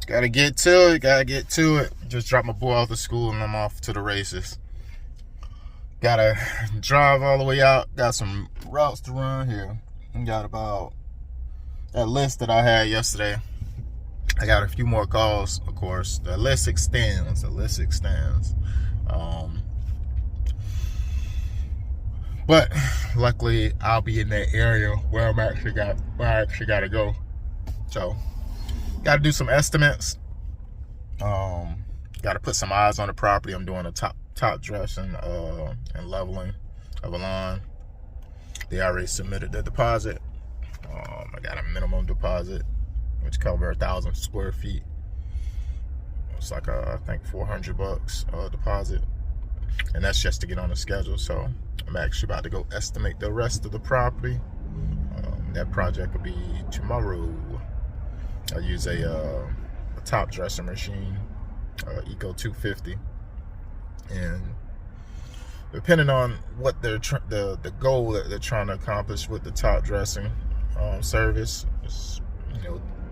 Gotta get to it. Just dropped my boy off to school and I'm off to the races. Gotta drive all the way out. Got some routes to run here. Got about that list that I had yesterday. I got a few more calls, of course. The list extends. But luckily, I'll be in that area where I actually gotta go. So, gotta do some estimates. Gotta put some eyes on the property. I'm doing a top dressing and leveling of a lawn. They already submitted the deposit. I got a minimum deposit, which cover 1,000 square feet. It's like I think $400 deposit, and that's just to get on the schedule. So I'm actually about to go estimate the rest of the property. That project will be tomorrow. I use a top dressing machine, Eco 250, and depending on what they're the goal that they're trying to accomplish with the top dressing service,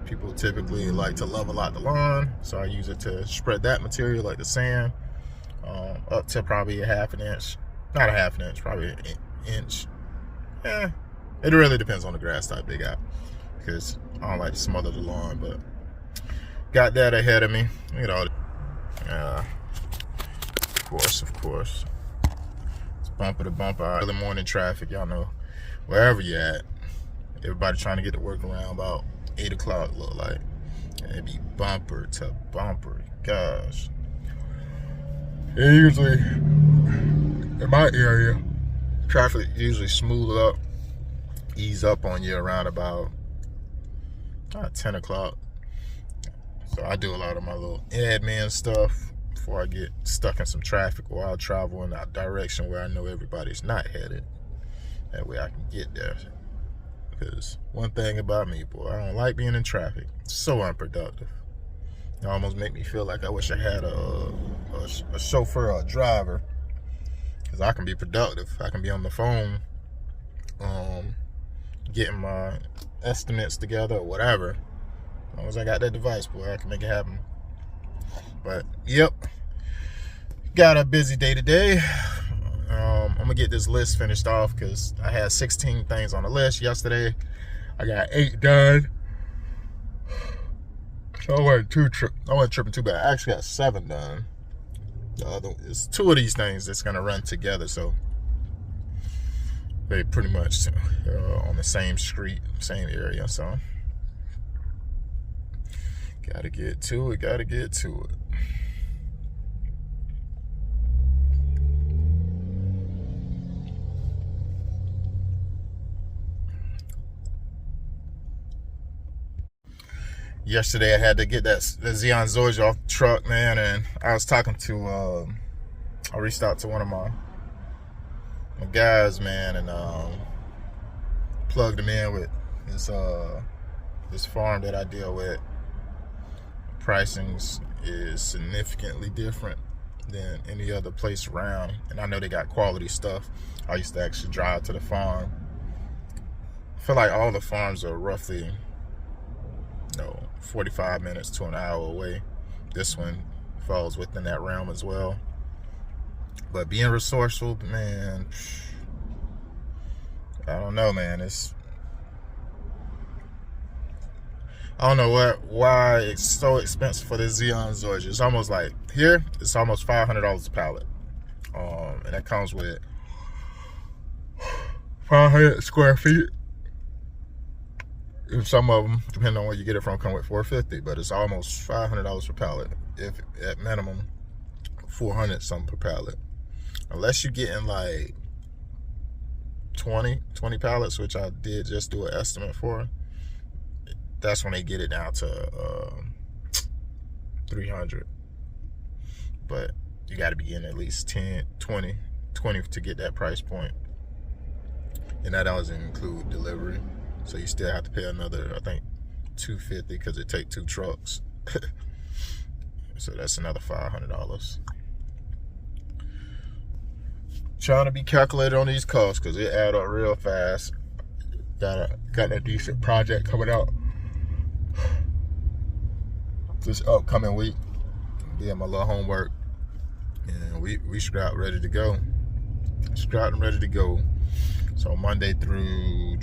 people typically like to level out the lawn, so I use it to spread that material like the sand up to probably a half an inch, not a half an inch, probably an inch. It really depends on the grass type they got, because I don't like to smother the lawn. But got that ahead of me. Look at all of course, it's bumper to bumper. Early morning traffic, y'all know, wherever you're at, everybody trying to get to work around about 8 o'clock, look like. And it be bumper to bumper. Gosh. And usually, in my area, traffic usually smooth up, ease up on you around about 10 o'clock. So I do a lot of my little admin stuff before I get stuck in some traffic, or I'll travel in that direction where I know everybody's not headed. That way I can get there. Because one thing about me, boy, I don't like being in traffic. It's so unproductive. It almost make me feel like I wish I had a chauffeur or a driver, because I can be productive. I can be on the phone getting my estimates together or whatever. As long as I got that device, boy, I can make it happen. But yep, got a busy day today. I'm gonna get this list finished off, because I had 16 things on the list yesterday. I got 8 done. So I wasn't tripping too bad. I actually got 7 done. It's 2 of these things that's gonna run together, so they pretty much on the same street, same area. So gotta get to it. Yesterday I had to get that Xeon Zorge off the truck, man, and I was talking to I reached out to one of my guys, man, and plugged him in with this farm that I deal with. Pricing is significantly different than any other place around, and I know they got quality stuff. I used to actually drive to the farm. I feel like all the farms are roughly 45 minutes to an hour away. This one falls within that realm as well. But being resourceful, man, I don't know, man. I don't know why it's so expensive for the Xeon Zorge. It's almost like, here, it's almost $500 a pallet. And that comes with 500 square feet. Some of them, depending on where you get it from, come with $450, but it's almost $500 per pallet. If at minimum, $400 something per pallet. Unless you're getting like 20 pallets, which I did just do an estimate for, that's when they get it down to $300. But you got to be in at least 20 to get that price point, and that doesn't include delivery. So you still have to pay another, I think, $250, because it takes 2 trucks. So that's another $500. Trying to be calculated on these costs, because it add up real fast. Got a decent project coming out. this upcoming week. Yeah, my little homework, and we strapped ready to go. Strapped and ready to go. So Monday through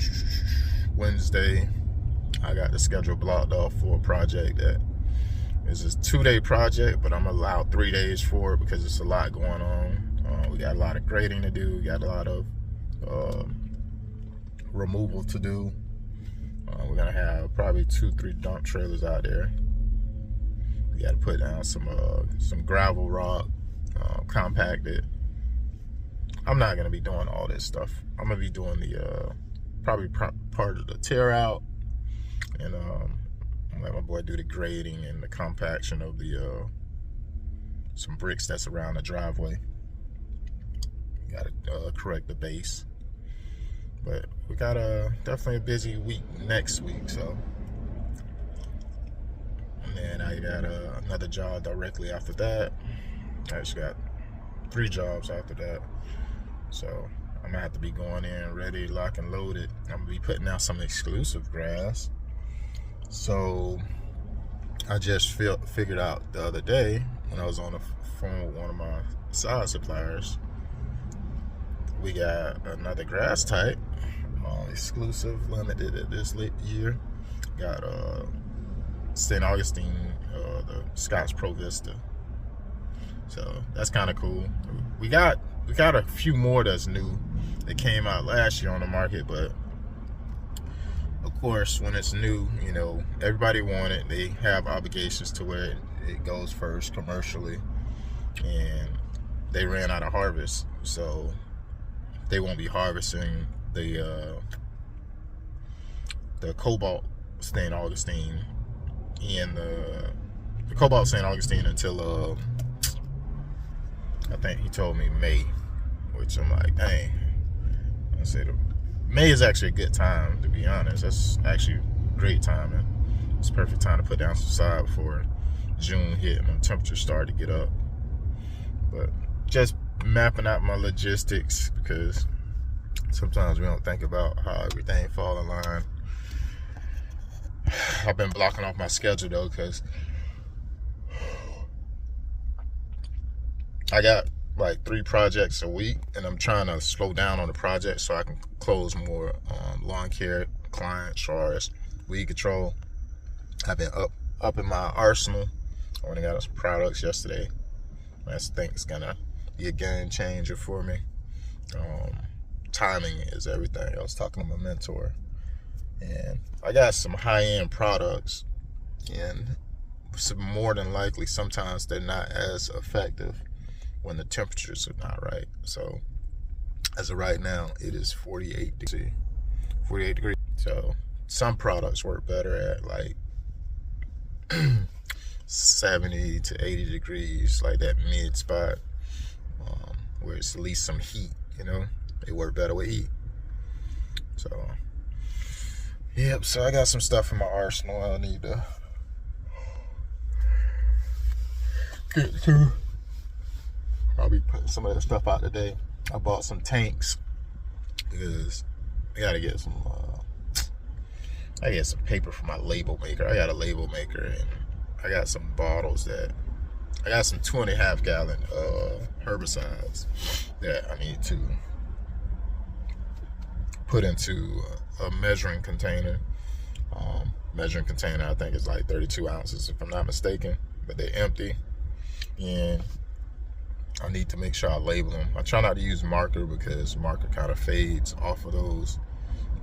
Wednesday, I got the schedule blocked off for a project that is a 2-day project, but I'm allowed 3 days for it because it's a lot going on. We got a lot of grading to do. We got a lot of removal to do. We're gonna have probably 2-3 dump trailers out there. We got to put down some gravel rock, compact it. I'm not gonna be doing all this stuff. I'm gonna be doing the probably part of the tear out, and let my boy do the grading and the compaction of the some bricks that's around the driveway. Got to correct the base, but we got definitely a busy week next week. So, and then I got another job directly after that. I just got 3 jobs after that. So I'm gonna have to be going in ready, lock and loaded. I'm gonna be putting out some exclusive grass. So I just figured out the other day when I was on the phone with one of my side suppliers, we got another grass type, exclusive, limited this year. Got St. Augustine, the Scotts Pro Vista. So that's kind of cool. We got a few more that's new. They came out last year on the market, but of course, when it's new, you know, everybody want it. They have obligations to where it goes first commercially, and they ran out of harvest, so they won't be harvesting the Cobalt St. Augustine and the Cobalt St. Augustine until I think he told me May, which I'm like, dang. I said May is actually a good time, to be honest. That's actually great timing. It's perfect time to put down some sod before June hit and the temperatures start to get up. But just mapping out my logistics, because sometimes we don't think about how everything fall in line. I've been blocking off my schedule though, because I got like 3 projects a week, and I'm trying to slow down on the project so I can close more lawn care clients as far as weed control. I've been up in my arsenal. I only got some products yesterday. I think it's gonna be a game changer for me. Timing is everything. I was talking to my mentor, and I got some high-end products, and more than likely sometimes they're not as effective when the temperatures are not right. So as of right now, it is 48 degrees. So some products work better at like 70 to 80 degrees, like that mid spot, where it's at least some heat, you know. They work better with heat. So yep, so I got some stuff in my arsenal I need to get to. I'll be putting some of that stuff out today. I bought some tanks because I gotta get some paper for my label maker. I got a label maker, and I got some bottles I got some 2.5 gallon herbicides that I need to put into a measuring container. Measuring container, I think it's like 32 ounces if I'm not mistaken, but they're empty, and I need to make sure I label them. I try not to use marker because marker kind of fades off of those,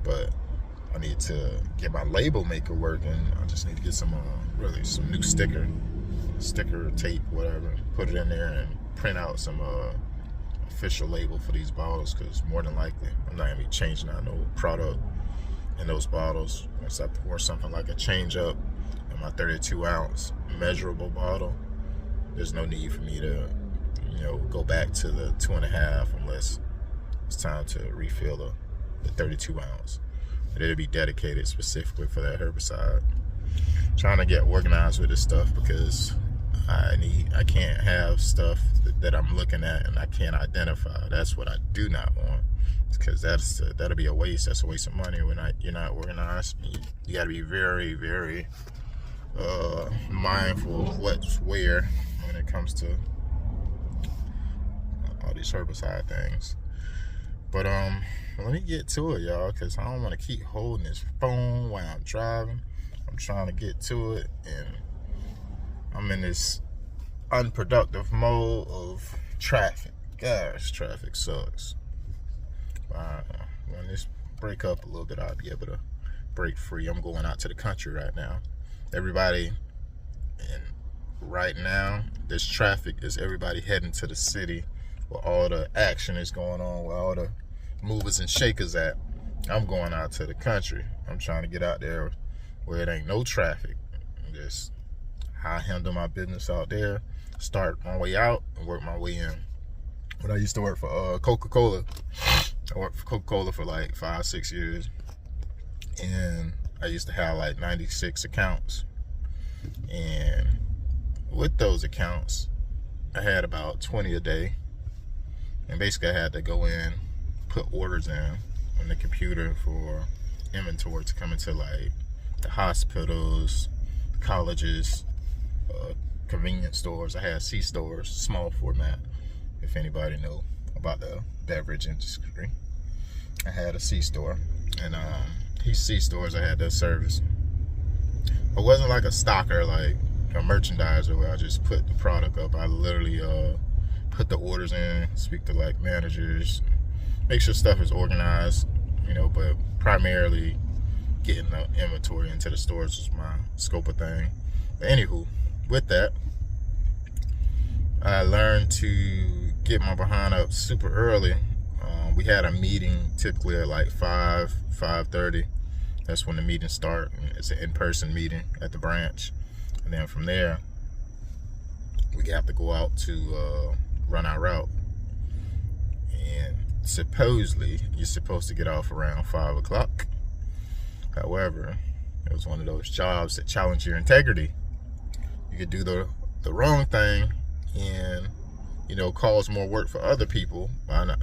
but I need to get my label maker working. I just need to get some some new sticker tape, whatever, put it in there and print out some official label for these bottles, because more than likely I'm not gonna be changing out no product in those bottles. Unless I pour something like a change up in my 32 ounce measurable bottle, there's no need for me to, you know, go back to the 2.5 unless it's time to refill the 32 ounce. But it'll be dedicated specifically for that herbicide. Trying to get organized with this stuff, because I can't have stuff that I'm looking at and I can't identify. That's what I do not want, because that'll be a waste. That's a waste of money when you're not organized. You got to be very, very mindful of what's where when it comes to all these herbicide things. But let me get to it, y'all, because I don't want to keep holding this phone while I'm driving. I'm trying to get to it, and I'm in this unproductive mode of traffic. Gosh, traffic sucks. When this break up a little bit, I'll be able to break free. I'm going out to the country right now. Everybody, and right now, this traffic is everybody heading to the city where all the action is going on, where all the movers and shakers at. I'm going out to the country. I'm trying to get out there where it ain't no traffic. Just how I handle my business out there, start my way out and work my way in. When I used to work for Coca-Cola, I worked for Coca-Cola for like 5-6 years, and I used to have like 96 accounts. And with those accounts, I had about 20 a day. And basically I had to go in, put orders in on the computer for inventory to come into like the hospitals, colleges, convenience stores. I had C-stores, small format, if anybody know about the beverage industry. I had a C-store, and these C-stores, I had that service. It wasn't like a stocker, like a merchandiser where I just put the product up. I literally put the orders in, speak to like managers, make sure stuff is organized, you know, but primarily getting the inventory into the stores was my scope of thing. But anywho, with that, I learned to get my behind up super early. We had a meeting typically at like 5:30. That's when the meetings start. It's an in-person meeting at the branch. And then from there, we have to go out to run our route. And supposedly, you're supposed to get off around 5 o'clock. However, it was one of those jobs that challenge your integrity. You could do the wrong thing and, you know, cause more work for other people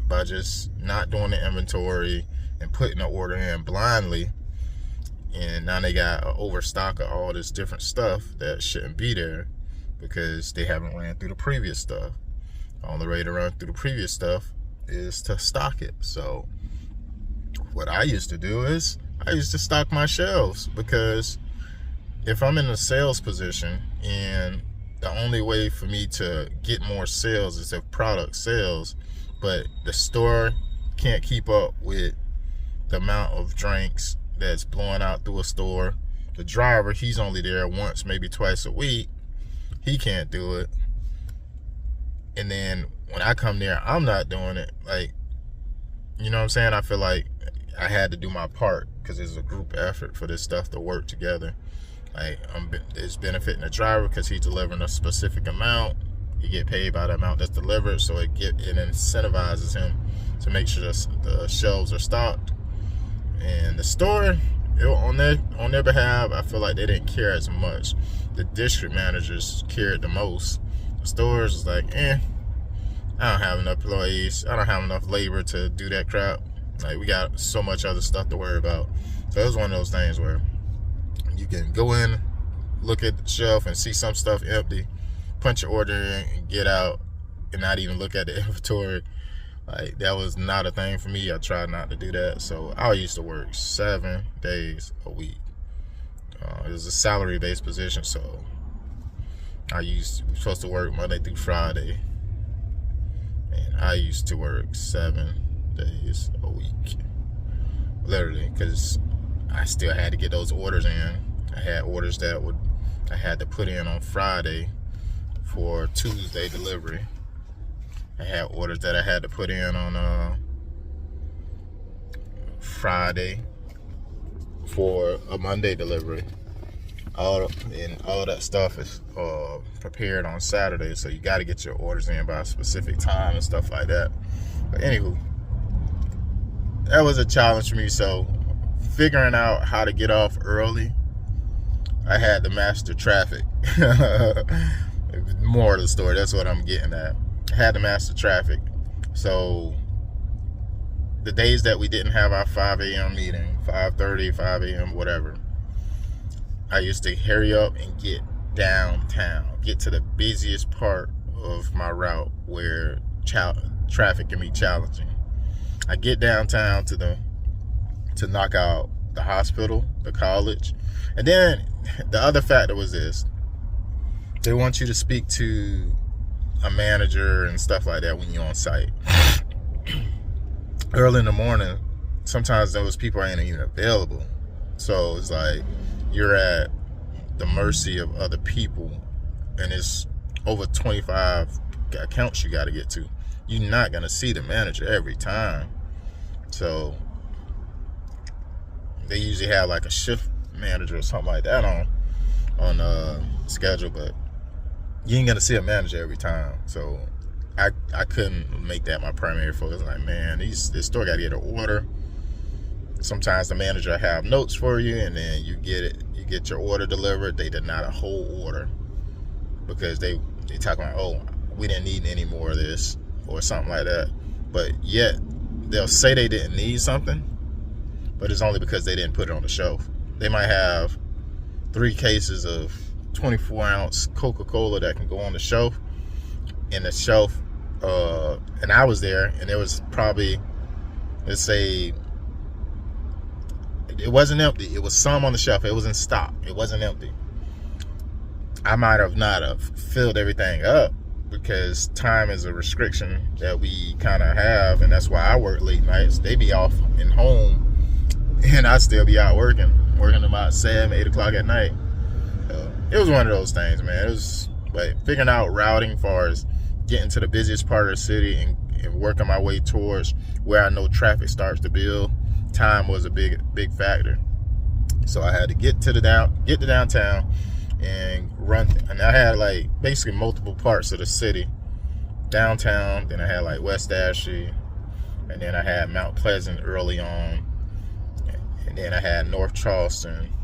by just not doing the inventory and putting the order in blindly. And now they got an overstock of all this different stuff that shouldn't be there because they haven't ran through the previous stuff. The only way to run through the previous stuff is to stock it. So what I used to do is I used to stock my shelves, because if I'm in a sales position and the only way for me to get more sales is if product sells, but the store can't keep up with the amount of drinks that's blowing out through a store. The driver, he's only there once, maybe twice a week. He can't do it. And then when I come there, I'm not doing it. Like, you know what I'm saying? I feel like I had to do my part because it's a group effort for this stuff to work together. Like, it's benefiting the driver because he's delivering a specific amount. He get paid by the amount that's delivered, so it incentivizes him to make sure the shelves are stocked. And the store, on their behalf, I feel like they didn't care as much. The district managers cared the most. The stores was like, I don't have enough employees. I don't have enough labor to do that crap. Like, we got so much other stuff to worry about. So it was one of those things where you can go in, look at the shelf and see some stuff empty, punch your order in and get out and not even look at the inventory. Like, that was not a thing for me. I tried not to do that. So I used to work 7 days a week. It was a salary-based position, so I was supposed to work Monday through Friday. And I used to work 7 days a week. Literally, because I still had to get those orders in. I had orders that I had to put in on Friday for Tuesday delivery. I had orders that I had to put in on Friday for a Monday delivery. All that stuff is prepared on Saturday, so you got to get your orders in by a specific time and stuff like that. But anywho, that was a challenge for me. So figuring out how to get off early, I had to master traffic. More of the story, that's what I'm getting at. I had to master traffic. So the days that we didn't have our 5 a.m. meeting, 5:30, 5 a.m., whatever, I used to hurry up and get downtown, get to the busiest part of my route where traffic can be challenging. I get downtown to knock out the hospital, the college, and then the other factor was this: they want you to speak to a manager and stuff like that when you're on site. Early in the morning, sometimes those people ain't even available, so it's like you're at the mercy of other people, and it's over 25 accounts you got to get to. You're not gonna see the manager every time, so they usually have like a shift manager or something like that on schedule, but you ain't gonna see a manager every time. So I couldn't make that my primary focus. Like, man, this store got to get an order. Sometimes the manager have notes for you, and then you get your order delivered. They deny a whole order because they talk about, oh, we didn't need any more of this or something like that. But yet they'll say they didn't need something, but it's only because they didn't put it on the shelf. They might have 3 cases of 24-ounce Coca-Cola that can go on the shelf, and the shelf, and I was there, and there was probably, let's say, it wasn't empty. It was some on the shelf. It was in stock. It wasn't empty. I might have not have filled everything up because time is a restriction that we kind of have, and that's why I work late nights. They be off and home, and I still be out working about 7, 8 o'clock at night. It was one of those things, man. It was like figuring out routing far as getting to the busiest part of the city and working my way towards where I know traffic starts to build. Time was a big factor. So I had to get to downtown and run. And I had like basically multiple parts of the city. Downtown, then I had like West Ashley, and then I had Mount Pleasant early on, and then I had North Charleston.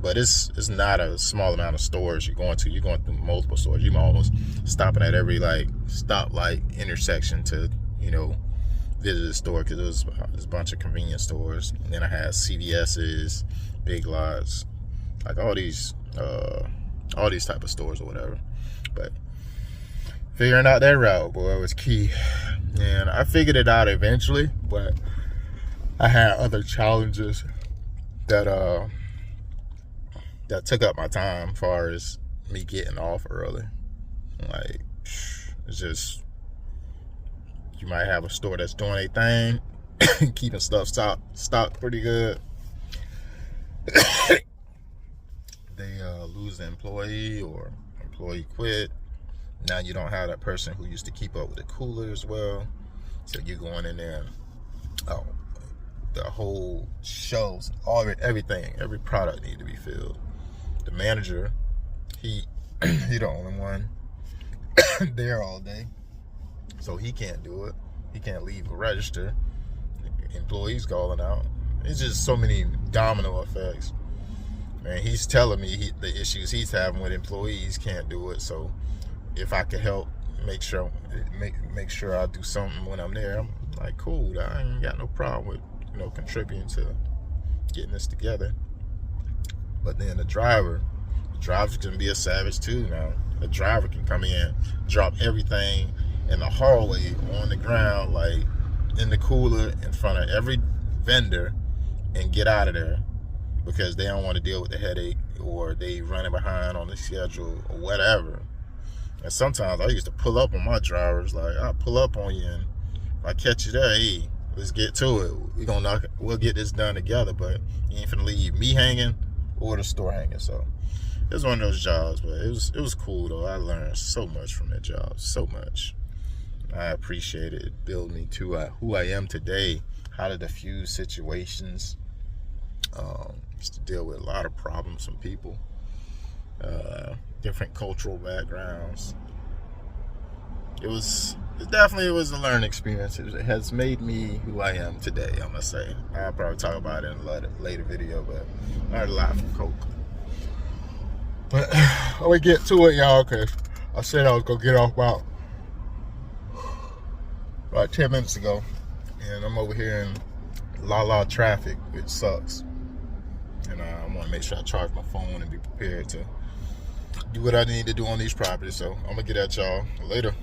But it's not a small amount of stores you're going through multiple stores. You're almost stopping at every like stoplight intersection to, visit the store, because there's a bunch of convenience stores. And then I had CVS's, Big Lots, like all these type of stores or whatever. But figuring out that route, boy, was key. And I figured it out eventually, but I had other challenges that took up my time as far as me getting off early. Like, it's just, you might have a store that's doing a thing, keeping stuff stocked pretty good. They lose an employee, or employee quit. Now you don't have that person who used to keep up with the cooler as well. So you're going in there, the whole shelves, everything, every product need to be filled. The manager, he the only one there all day, so he can't do it. He can't leave a register. Employees calling out. It's just so many domino effects. Man, he's telling me the issues he's having with employees, can't do it. So if I could help make sure I do something when I'm there, I'm like, cool. I ain't got no problem with contributing to getting this together. But then the driver's gonna be a savage too now. The driver can come in, drop everything in the hallway, on the ground, like in the cooler, in front of every vendor, and get out of there because they don't want to deal with the headache, or they running behind on the schedule or whatever. And sometimes I used to pull up on my drivers, like, I'll pull up on you, and if I catch you there, hey, let's get to it. We'll get this done together, but you ain't finna leave me hanging or the store hanging. So it was one of those jobs, but it was cool though. I learned so much from that job, so much. I appreciate it. It built me to who I am today, how to diffuse situations. Used to deal with a lot of problems from people, different cultural backgrounds. It definitely was a learning experience. It has made me who I am today, I must say. I'll probably talk about it in a later video, but I learned a lot from Coke. But I'm gonna get to it, y'all, because I said I was gonna get off about 10 minutes ago, and I'm over here in la traffic, which sucks. And I want to make sure I charge my phone and be prepared to do what I need to do on these properties. So I'm gonna get at y'all later.